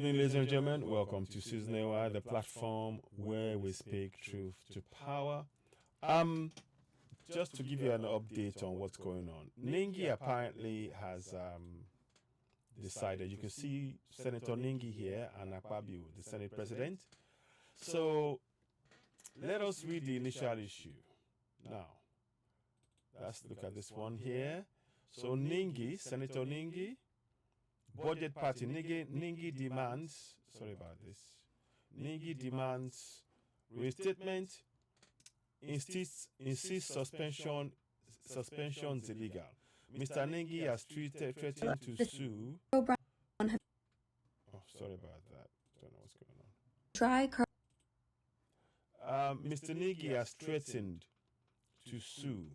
evening, ladies and gentlemen. Welcome to Season AY, the platform where we speak truth to power. Just to give you an update on what's going on, Ningi apparently has decided. You can see Senator Ningi here and Akpabio, the Senate President. So let us read the initial issue. Now, let's look at this one here. So Ningi, Senator Ningi, Budget Party, Ningi demands, Ningi demands restatement, insists suspension's illegal. Mr. Ningi has threatened to sue. Oh, sorry about that. Don't know what's going on. Mr. Ningi has threatened to sue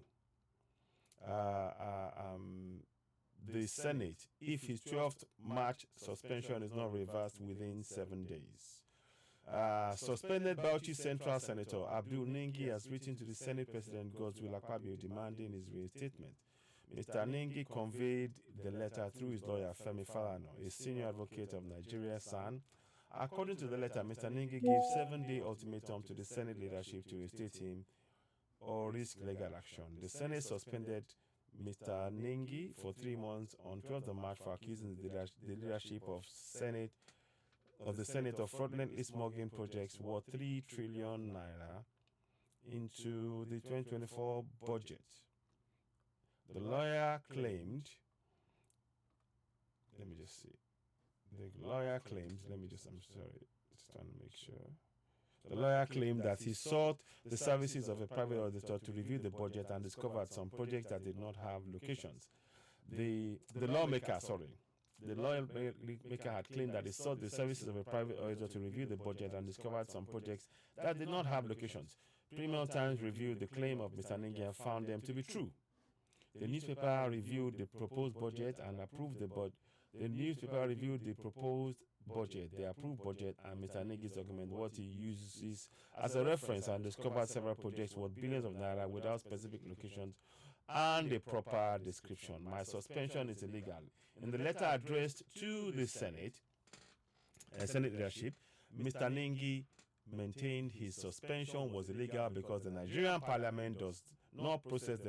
the Senate if his 12th March suspension is not reversed within 7 days. Suspended Bauchi Central Senator Abdul Ningi has written to the Senate President Godswill Akpabio demanding his reinstatement. Mr. Ningi conveyed the letter through his lawyer Femi Falana, a senior advocate of Nigeria SAN. According to the letter, Mr. Ningi gave 7-day ultimatum to the Senate leadership to reinstate him or risk legal action. The Senate suspended Mr. Ningi for 3 months on 12th of March for accusing the leadership of the Senate of fraudulently smuggling projects worth 3 trillion naira into the 2024 budget. The lawyer claimed, I'm just trying to make sure. The lawyer claimed that he sought the services of a private auditor to review the budget and discovered some projects that did not have locations. The lawmaker had claimed that he sought the services of a private auditor to review the budget and discovered some projects that did not have locations. Premium Times reviewed the claim of Mr. Ningi and found them to be true. The newspaper reviewed the proposed budget and approved the budget. The newspaper reviewed the proposed budget, the approved budget, and Mr. Ningi's document, what he uses as a reference, and discovered several projects worth billions of naira without specific locations and a proper description. My suspension is illegal. In the letter addressed to the Senate leadership, Mr. Ningi maintained his suspension was illegal because the Nigerian Parliament does not possess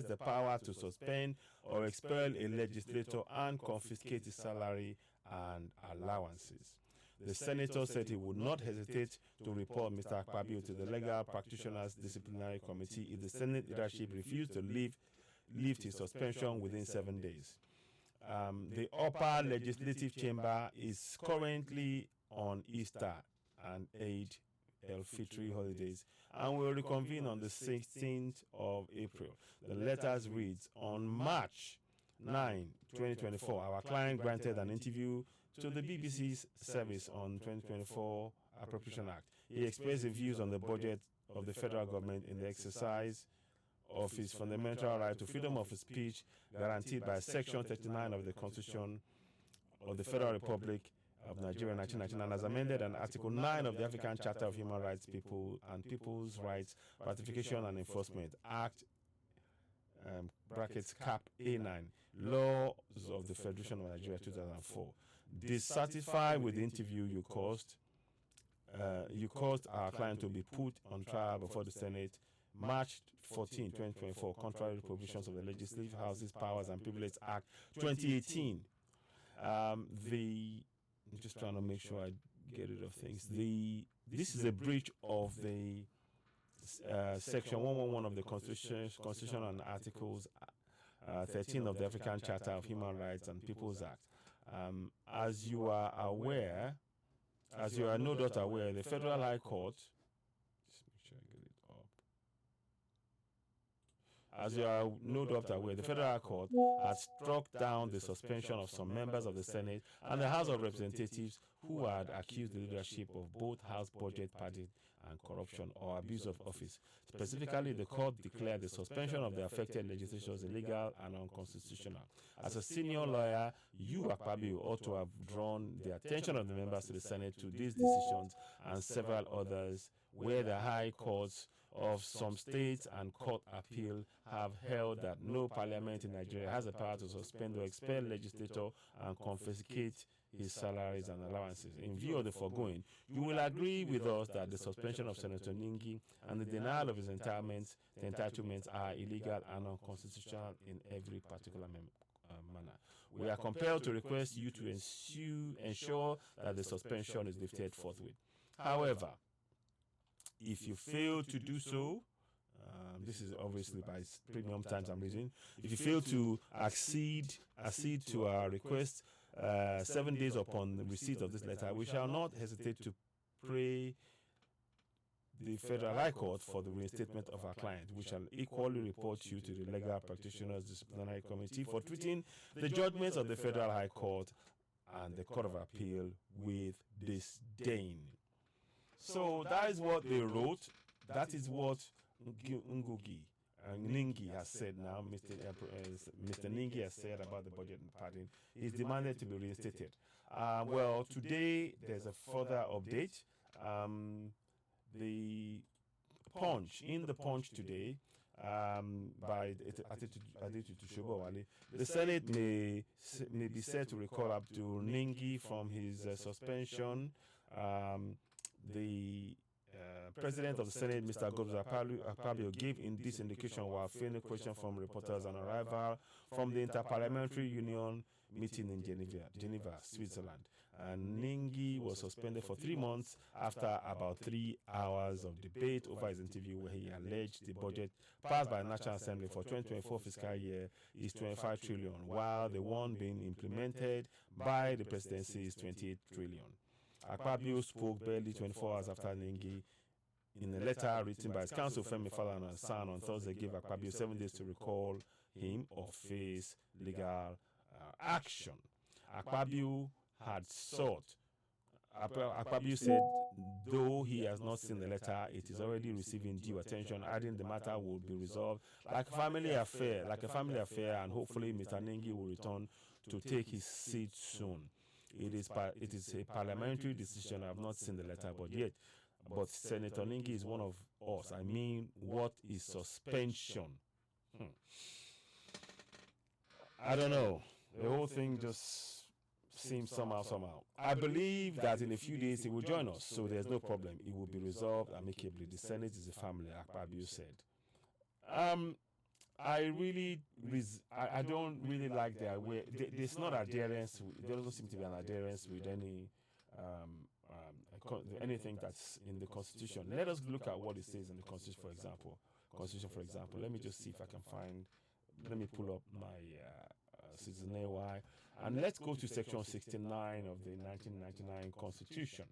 the power to suspend or expel a legislator and confiscate his salary and allowances. The senator said he would not hesitate to report Mr. Akpabio to the Legal Practitioners Disciplinary Committee if the Senate leadership refused to lift his suspension within 7 days. The upper legislative chamber is currently on Easter and Eid el-Fitr holidays and will reconvene on the 16th of April. The letters reads, on March 9, 2024, our client granted an interview to the BBC's service on 2024 Appropriation Act. He expressed his views on the budget of the federal government in the exercise of his fundamental right to freedom of speech guaranteed by Section 39 of the Constitution of the Federal Republic of Nigeria 1999 as amended, and Article 9 of the African Charter of Human Rights People's Rights Ratification and Enforcement Act (Cap A9) Laws of the Federation of Nigeria 2004. Dissatisfied with the interview you caused our client to be put on trial before the Senate March 14, 2024, contrary to provisions of the Legislative Houses Powers and Privileges Act 2018. I'm just trying to make sure I get rid of things. This is a breach of the Section 111 of the Constitution and Articles 13 of the African Charter of Human Rights and People's Act. As you are no doubt aware, the Federal High Court, just make sure I get it up. As you are no doubt aware, the Federal Court has struck down the suspension of some members of the Senate and the House of Representatives who had accused the leadership of both House budget party and corruption or abuse of office. Specifically, the court declared the suspension of the affected legislators illegal and unconstitutional. As a senior lawyer, you, Akpabio, ought to have drawn the attention of the members of the Senate to these decisions and several others where the high courts of some states and court appeal have held that no parliament in Nigeria has the power to suspend or expel legislator and confiscate his salaries and allowances. In view of the foregoing, you will agree with us that the suspension of Senator Ningi and the denial of his entitlements are illegal and unconstitutional in every particular manner. We are compelled to request you to ensure that the suspension is lifted forthwith. However, if you fail to do so, this is obviously by premium times I'm reading. If you fail to accede to our request 7 days upon the receipt of this letter, we shall not hesitate to pray the Federal High Court for the reinstatement of our client. We shall equally report you to the Legal Practitioners Disciplinary Committee for treating the judgments of the Federal High Court and the Court of Appeal with disdain. So that is what they wrote. That is what Ningi has said now. Mr. Ningi has said about the budget and padding. He's demanded to be reinstated. Well, today there's a further update. The Punch today, by Adetutu Shobowale, the Senate may be said to recall Abdul Ningi from his suspension. The President of the Senate, Mr. Godswill Akpabio, gave in this indication while fielding questions from reporters on arrival from the Interparliamentary Union meeting in Geneva, Switzerland. And Ningi was suspended for 3 months after about 3 hours of debate over his interview, where he alleged the budget passed by the National Assembly for 2024 fiscal year is 25 trillion, while the one being implemented by the presidency is 28 trillion. Akpabio spoke barely 24 hours after Ningi. In a letter written by his counsel, Femi Falana and San, on Thursday, gave Akpabio 7 days to recall him or face legal action. Akpabio had sought. Akpabio said, though he has not seen the letter, it is already receiving due attention, adding the matter will be resolved like a family affair, and hopefully Mr. Ningi will return to take his seat soon. It is a parliamentary decision. I have not seen the letter, but Senator Ningi is one of us. I mean, what is suspension? I don't know. The whole thing just seems somehow. I believe that in a few days he will join us, so there's no problem. It will be resolved amicably. The Senate is a family, Akpabio said. I don't really like their way. There's not adherence. There doesn't seem to be an adherence with anything that's in the Constitution. Let us look at what it says in the Constitution, for example. Let me just see if I can find. Let me pull up my Citizen AY, and let's go to Section 69 of the 1999 Constitution,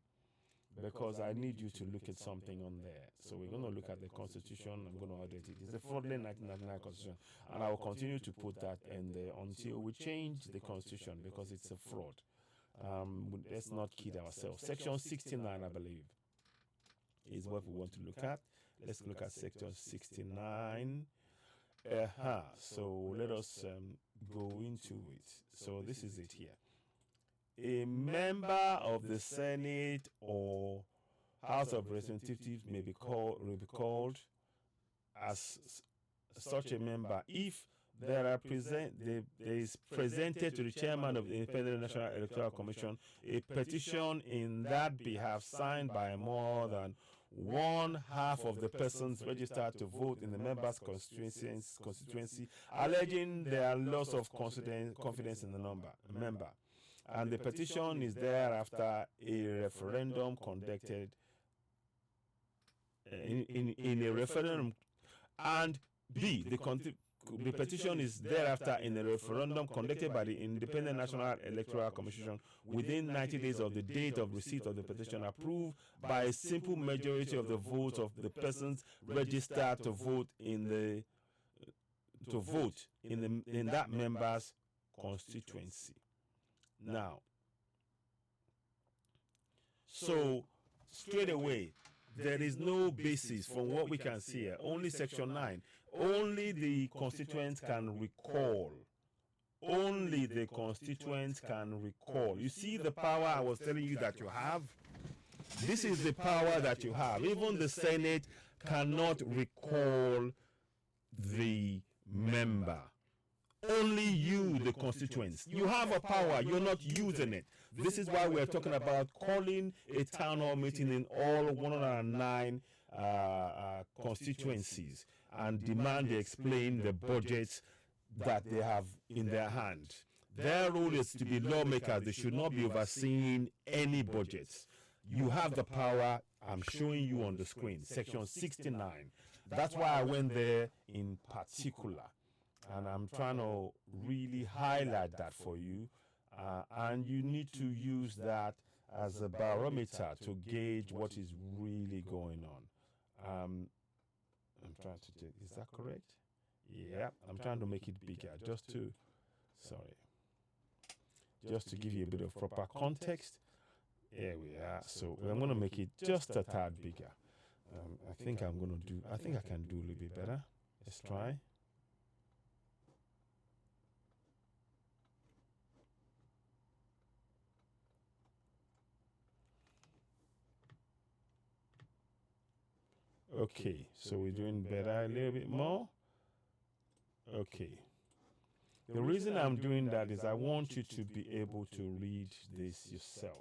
because I need you to look at something on there. So we're going to look at the Constitution. I'm going to update it. It's a fraudulent 1999 Constitution, and I will continue to put that in there until we change the Constitution, because it's a fraud. Let's not kid ourselves. Section 69, I believe, is what we want to look at. Let's look at Section 69. So let us go into it. So this is it here. A member of the Senate or House of Representatives may be called as such a member if there is presented to the chairman of the Independent National Electoral Commission a petition in that behalf signed by more than one half of the persons registered to vote in the member's constituency, alleging their loss of confidence in the member. And the petition is thereafter a referendum conducted in a referendum, and B, the petition is thereafter in a referendum conducted by the Independent National Electoral Commission within 90 days of the date of receipt of the petition, approved by a simple majority of the votes of the persons registered to vote in that member's constituency. Now, so straight away, there is no basis from what we can see here. Only Section 9. Only the constituents can recall. Only the constituents can recall. You see the power I was telling you that you have? This is the power that you have. Even the Senate cannot recall the member. Only you, the constituents. You have a power, you're not using it. This is why we're talking about calling a town hall meeting in all 109 constituencies and demand they explain the budgets that they have in their hand. Their role is to be lawmakers. They should not be overseeing any budgets. You have the power. I'm showing you on the screen, section 69. That's why I went there in particular. And I'm trying to really highlight that for you. And you need to use that as a barometer to gauge what is really going on. I'm trying to do, is that correct? Yeah, I'm trying to make it bigger just to give you a bit of proper context. Here we are. So I'm going to make it just a tad bigger. I think I can do a little bit better. Let's try. Okay, so we're doing better a little bit more. Okay. The reason I'm doing that is I want you to be able to read this yourself.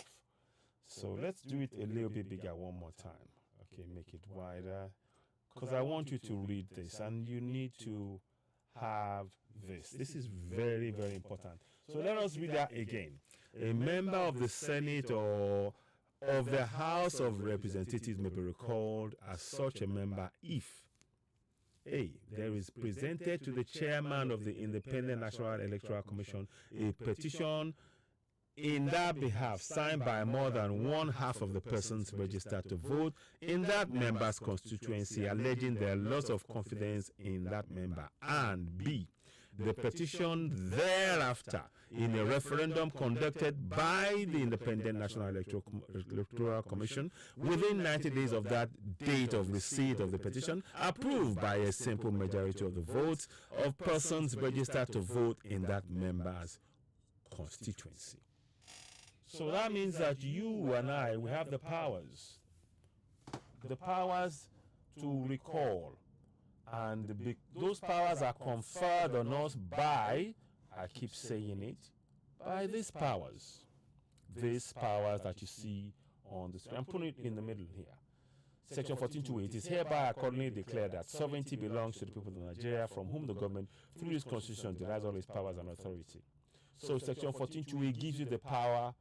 So let's do it a little bit bigger one more time. Okay, make it wider. Because I want you to read this and you need to have this. This is very, very important. So let us read that again. A member of the Senate or of the House of Representatives may be recalled as such a member if A. There is presented to the chairman of the Independent National Electoral Commission a petition in that behalf signed by more than one half of the persons registered to vote in that member's constituency alleging their loss of confidence in that member, and B. The petition thereafter in a referendum conducted by the Independent National Electoral Commission within 90 days of that date of receipt of the petition, approved by a simple majority of the votes of persons registered to vote in that member's constituency. So that means that you and I, we have the powers to recall. And those powers are conferred on us by, I keep saying it, by these powers. These powers that you see on the screen. I'm putting it in the middle here. Section 14.2a, it is hereby accordingly declared that sovereignty belongs to the people of Nigeria, from whom the government, through this constitution, derives all its powers and authority. So Section 14.2a gives you the power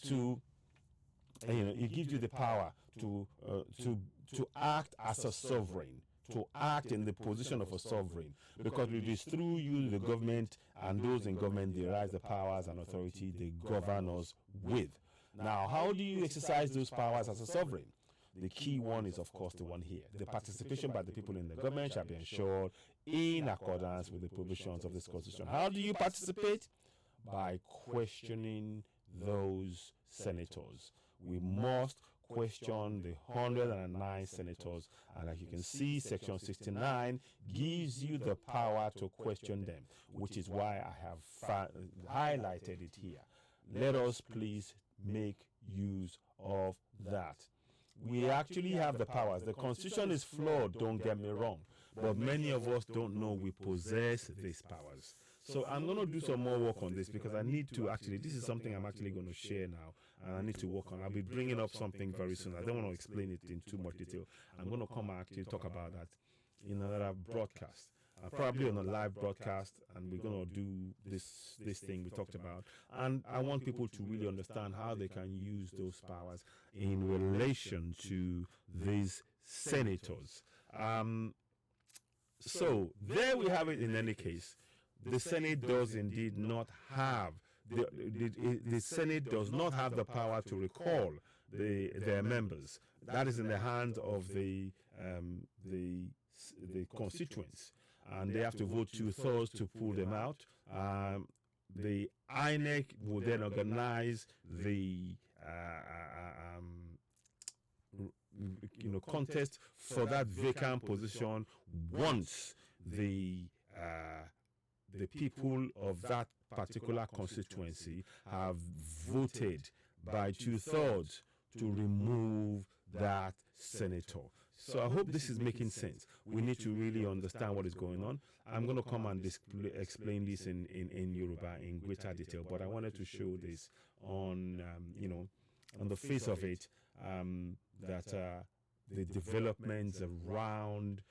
to, it gives you the power to act as a sovereign, to act in the position of a sovereign, because it is through you, the government, and those in government derive the powers and authority they govern us with. Now, how do you exercise those powers as a sovereign? The key one is, of course, the one here. The participation by the people in the government shall be ensured in accordance with the provisions of this Constitution. How do you participate? By questioning those senators. We must question the 109 senators, and as you can see, Section 69 gives you the power to question them, which is why I have highlighted it here. Let us please make use of that. We actually have the powers. The Constitution is flawed, don't get me wrong, but many of us don't know we possess these powers. So I'm going to do some more work on this, because I need to actually, this is something I'm actually going to share now, and I need to work on. I'll be bringing up something very soon. I don't want to explain it in too much detail. I'm going to come and actually talk about that in another broadcast, probably on a live broadcast, and we're going to do this thing we talked about. And I want people to really understand how they can use those powers in relation to these senators. So there we have it. In any case, the Senate does indeed not have the Senate does not have the power to recall their members. That is in the hands of the constituents, and they have to vote 2/3 to pull them out. The INEC will then organize the contest for that vacant position once the people of that particular constituency have voted by 2/3 to remove that senator. So I hope this is making sense. We need to really understand what is going on. I'm going to come and explain this in Yoruba in greater detail, but I wanted to show this on, on the face of it, that the developments around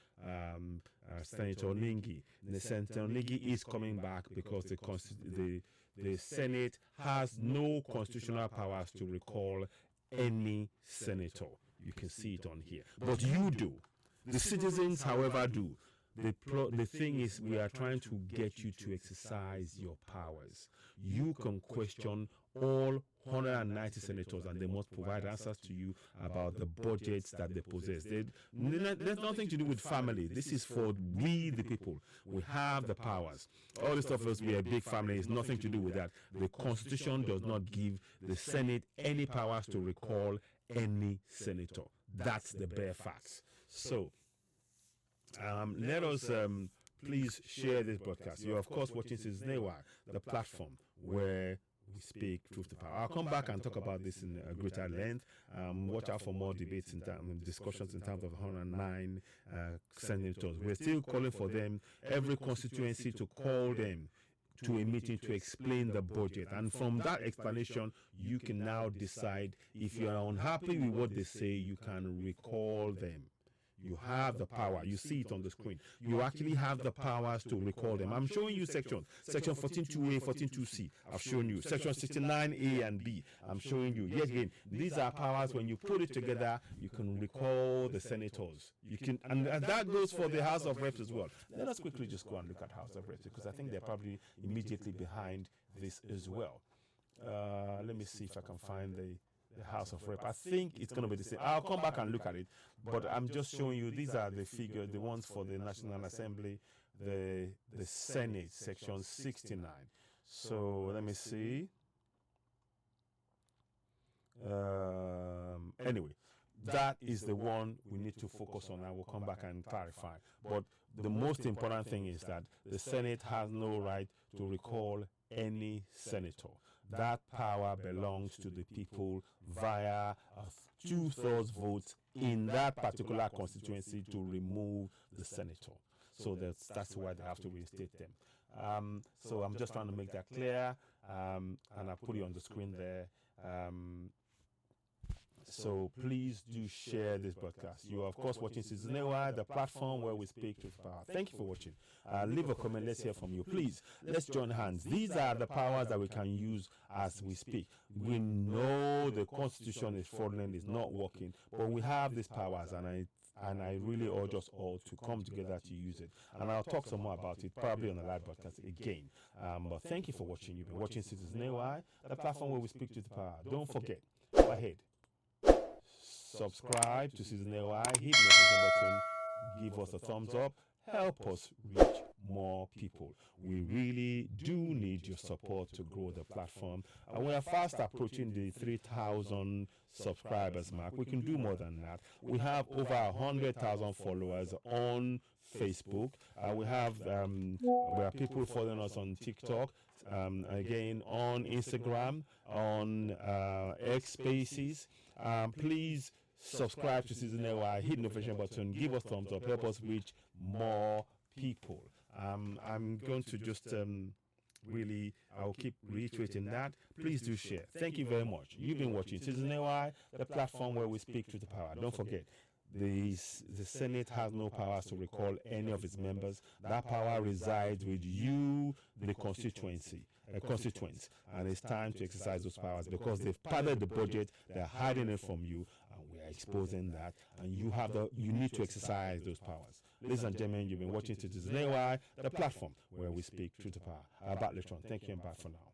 Senator Ningi. Senator Ningi is coming back because the Senate has no constitutional powers to recall any senator. You can see it on here. But you do. The citizens, however, do. The thing is, we are trying to get you to exercise your powers. You can question all 190 senators and they must provide answers to you about the budgets that they possess. There's nothing to do with family. This is for we, the people. We have the powers. All this stuff is we are a big family. It's nothing to do with that. The Constitution does not give the Senate any powers to recall any senator. That's the bare facts. So, let us please share this broadcast. You're of course watching Citizen the platform where we speak truth to power. I'll come back and talk about this in a greater length. Watch out for more debates and discussions in terms of 109 senators. We're still calling for them, every constituency, to call them to a meeting to explain the budget, and from that explanation you can now decide. If you are unhappy with what they say, you can recall them. You have the power. You see it on the screen. You actually have the powers to recall them. I'm showing you sections. Section 14.2a, 14.2c. I've shown you. Section 69a and b. I'm showing you. Yet again, these are powers. When you put it together, you can recall the senators. You can, and that goes for the House of Reps as well. Let us quickly just go and look at House of Reps, because I think they're probably immediately behind this as well. Let me see if I can find the House of Rep. I think it's going to be the same. I'll come back and look at it, but I'm just showing you these are the figures, the ones for the National Assembly, the Senate, section 69. So let me see. Anyway, that is the one we need to focus on. I will come back and clarify. But the most important thing is that the Senate has no right to recall any senator. That power belongs to the people via a 2/3 vote in that particular constituency to remove the senator. So that's why they have to reinstate them. So I'm just trying to make that clear, and I'll put it on the screen there. So please do share this broadcast. You are of course watching Citizen the platform where we speak to power. Thank you for watching. Leave a comment. Let's hear from you. Please, let's join hands. These are the powers that we can use as we speak. We know the Constitution is fraudulent, is not working, but we have these powers, and I really urge us all to come together to use it. And I'll talk some more about it probably on the live broadcast again. But thank you for watching. You've been watching Citizen the platform where we speak to the power. Don't forget, go ahead, subscribe to Citizen hit the notification button, give us a thumbs up, help us reach more people. We really do need your support to grow the platform, and we are fast approaching the 3,000 subscribers mark. We can do more than that. We have over 100,000 followers on Facebook. We have people following us on TikTok, again on Instagram, on X Spaces. Please subscribe to Citizen hit the notification button, give us thumbs up, help us reach more people. I'm going to just I'll keep reiterating that. Please do share. Thank you very much. You've been watching Citizen the platform where we speak to the power. Don't forget, the Senate has no powers to recall any of its members. That power resides with you, the constituents, and it's time to exercise those powers, because they've padded the budget, they're hiding it from you, and we are exposing that, and you need to exercise those powers. Ladies and gentlemen, you've been watching Citizen the platform where we speak truth to power. Back later on. Thank you and bye for now.